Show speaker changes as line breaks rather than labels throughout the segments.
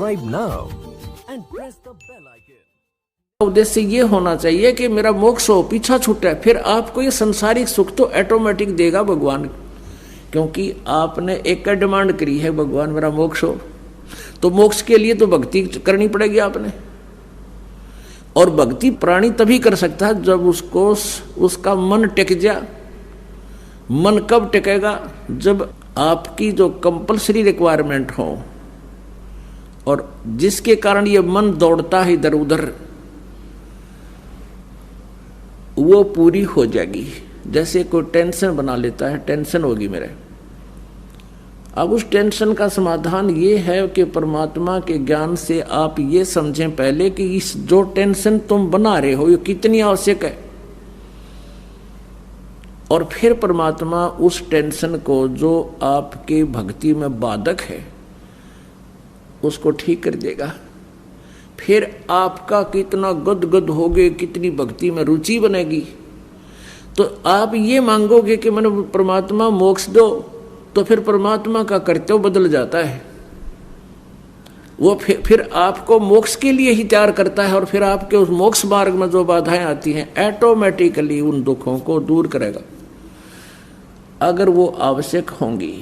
Subscribe now and press the bell icon.
उद्देश्य ये होना चाहिए कि मेरा मोक्ष हो, पीछा छूटे, फिर आपको ये संसारिक सुख तो ऑटोमेटिक देगा भगवान, क्योंकि आपने एक का डिमांड करी है, भगवान मेरा मोक्ष हो, तो मोक्ष के लिए तो भक्ति करनी पड़ेगी आपने। और भक्ति प्राणी तभी कर सकता है जब उसको उसका मन टिक जाए। मन कब टिकेगा? जब आपकी जो कंपल्सरी रिक्वायरमेंट हो और जिसके कारण ये मन दौड़ता है इधर उधर, वो पूरी हो जाएगी। जैसे कोई टेंशन बना लेता है, टेंशन होगी मेरे, अब उस टेंशन का समाधान ये है कि परमात्मा के ज्ञान से आप ये समझें पहले कि इस जो टेंशन तुम बना रहे हो ये कितनी आवश्यक है, और फिर परमात्मा उस टेंशन को जो आपके भक्ति में बाधक है उसको ठीक कर देगा। फिर आपका कितना गदगद होगे, कितनी भक्ति में रुचि बनेगी। तो आप ये मांगोगे कि मैंने परमात्मा मोक्ष दो, तो फिर परमात्मा का कर्तव्य बदल जाता है। वो फिर आपको मोक्ष के लिए ही तैयार करता है, और फिर आपके उस मोक्ष मार्ग में जो बाधाएं आती हैं ऑटोमेटिकली उन दुखों को दूर करेगा, अगर वो आवश्यक होंगी।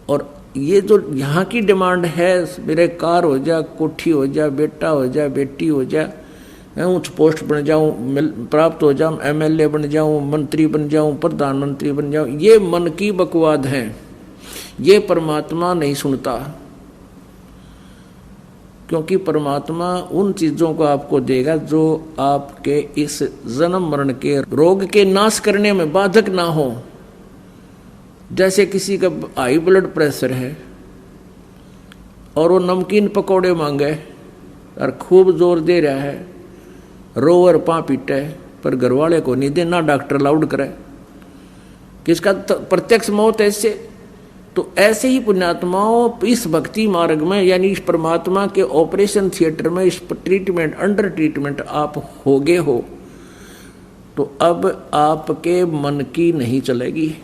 और ये जो यहाँ की डिमांड है, मेरे कार हो जाए, कोठी हो जाए, बेटा हो जाए, बेटी हो जाए, उच्च पोस्ट बन जाऊं, प्राप्त हो जाऊं, एमएलए बन जाऊं, मंत्री बन जाऊं, प्रधानमंत्री बन जाऊं, ये मन की बकवाद है, ये परमात्मा नहीं सुनता। क्योंकि परमात्मा उन चीजों को आपको देगा जो आपके इस जन्म मरण के रोग के नाश करने में बाधक ना हो। जैसे किसी का हाई ब्लड प्रेशर है और वो नमकीन पकौड़े मांगे और खूब जोर दे रहा है, रोवर पा पीटे, पर घरवाले को नहीं दे, ना डॉक्टर लाउड करे, किसका प्रत्यक्ष मौत ऐसे। तो ऐसे ही पुण्यात्माओं इस भक्ति मार्ग में, यानी इस परमात्मा के ऑपरेशन थिएटर में, इस ट्रीटमेंट अंडर ट्रीटमेंट आप होगे हो, तो अब आपके मन की नहीं चलेगी।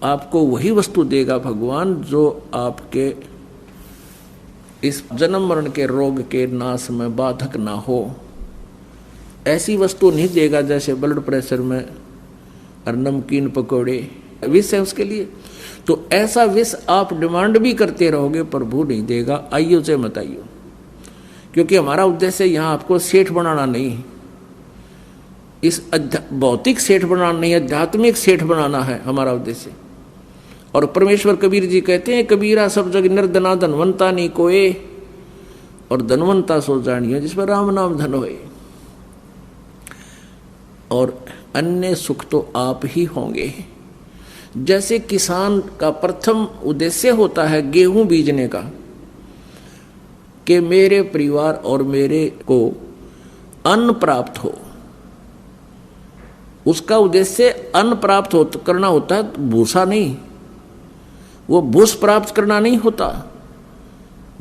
आपको वही वस्तु देगा भगवान जो आपके इस जन्म मरण के रोग के नाश में बाधक ना हो। ऐसी वस्तु नहीं देगा जैसे ब्लड प्रेशर में और नमकीन पकौड़े विष है उसके लिए। तो ऐसा विष आप डिमांड भी करते रहोगे, प्रभु नहीं देगा। आइयो से मत आइयो, क्योंकि हमारा उद्देश्य यहाँ आपको सेठ बनाना नहीं, इस भौतिक सेठ बनाना नहीं, आध्यात्मिक सेठ बनाना है हमारा उद्देश्य। और परमेश्वर कबीर जी कहते हैं, कबीरा सब जग निर्धना धनवंता नहीं कोय, और धनवंता सो जानियो जिस पर राम नाम धन होए। और अन्य सुख तो आप ही होंगे। जैसे किसान का प्रथम उद्देश्य होता है गेहूं बीजने का, कि मेरे परिवार और मेरे को अन्न प्राप्त हो, उसका उद्देश्य अन्न प्राप्त करना होता है, भूसा नहीं। वो भूस प्राप्त करना नहीं होता,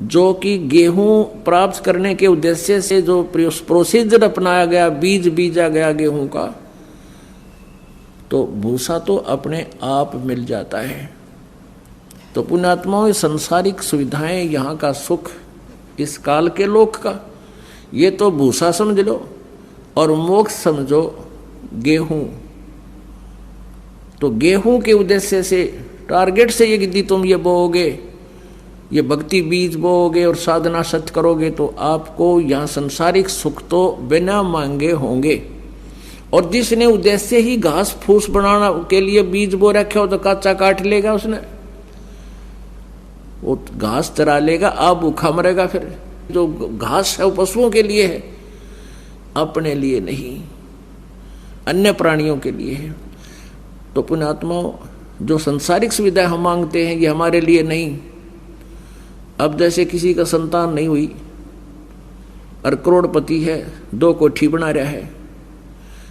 जो कि गेहूं प्राप्त करने के उद्देश्य से जो प्रोसीजर अपनाया गया, बीज बीजा गया गेहूं का, तो भूसा तो अपने आप मिल जाता है। तो पुण्यात्माओं, संसारिक सुविधाएं, यहाँ का सुख, इस काल के लोक का, ये तो भूसा समझ लो, और मोक्ष समझो गेहूं। तो गेहूं के उद्देश्य से, टारगेट से यदि तुम ये बोओगे, ये भक्ति बीज बोओगे और साधना सत्य करोगे, तो आपको यहाँ संसारिक सुख तो बिना मांगे होंगे। और जिसने उद्देश्य ही घास फूस बनाना के लिए बीज बो रखे हो, तो कच्चा काट लेगा उसने, वो घास चरा लेगा, आप भूखा मरेगा। फिर जो घास है वो पशुओं के लिए है, अपने लिए नहीं, अन्य प्राणियों के लिए है। तो पुण्यात्माओं, जो संसारिक सुविधा हम मांगते हैं ये हमारे लिए नहीं। अब जैसे किसी का संतान नहीं हुई और करोड़पति है, 2 कोठी बना रहा है,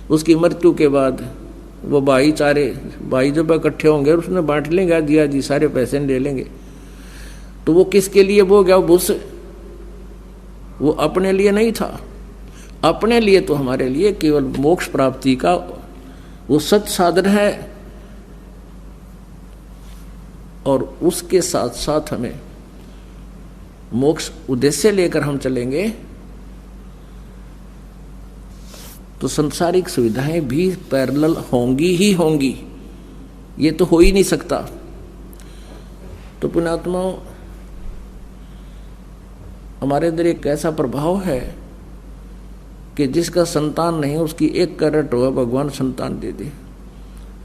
उसकी मृत्यु के बाद वो भाई जब इकट्ठे होंगे और उसने बांट लेंगे, दिया जी सारे पैसे ले लेंगे, तो वो किसके लिए वो गया? वो अपने लिए नहीं था। अपने लिए तो हमारे लिए केवल मोक्ष प्राप्ति का वो सत साधन है, और उसके साथ साथ हमें मोक्ष उद्देश्य लेकर हम चलेंगे तो संसारिक सुविधाएं भी पैरेलल होंगी ही होंगी, ये तो हो ही नहीं सकता। तो पुण्यात्माओं, हमारे अंदर एक ऐसा प्रभाव है कि जिसका संतान नहीं उसकी एक करट हो, भगवान संतान दे दे,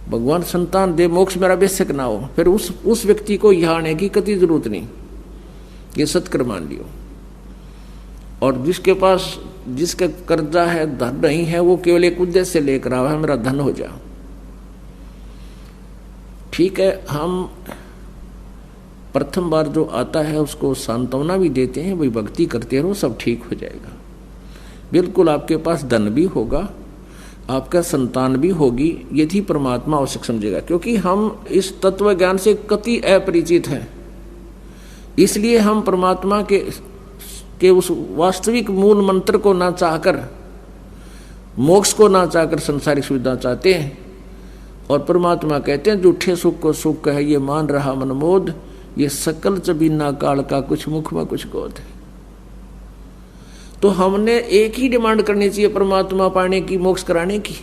भगवान संतान दे, मोक्ष मेरा बेशक ना हो, फिर उस व्यक्ति को यहाँ आने की कति जरूरत नहीं, ये सत्कर मान लियो। और जिसके पास जिसका कर्जा है, धन नहीं है, वो केवल एक उद्देश्य लेकर आवा है, मेरा धन हो जा। ठीक है, हम प्रथम बार जो आता है उसको सांत्वना भी देते हैं, वही भक्ति करते रहो, सब ठीक हो जाएगा। बिल्कुल आपके पास धन भी होगा, आपका संतान भी होगी, यदि परमात्मा आवश्यक समझेगा। क्योंकि हम इस तत्व ज्ञान से कति अपरिचित हैं, इसलिए हम परमात्मा के उस वास्तविक मूल मंत्र को ना चाहकर, मोक्ष को ना चाहकर संसारिक सुविधा चाहते हैं। और परमात्मा कहते हैं झूठे सुख को सुख है, ये मान रहा मनमोद, ये सकल चबीना काल का, कुछ मुख में कुछ गोद है। तो हमने एक ही डिमांड करनी चाहिए परमात्मा पाने की, मोक्ष कराने की।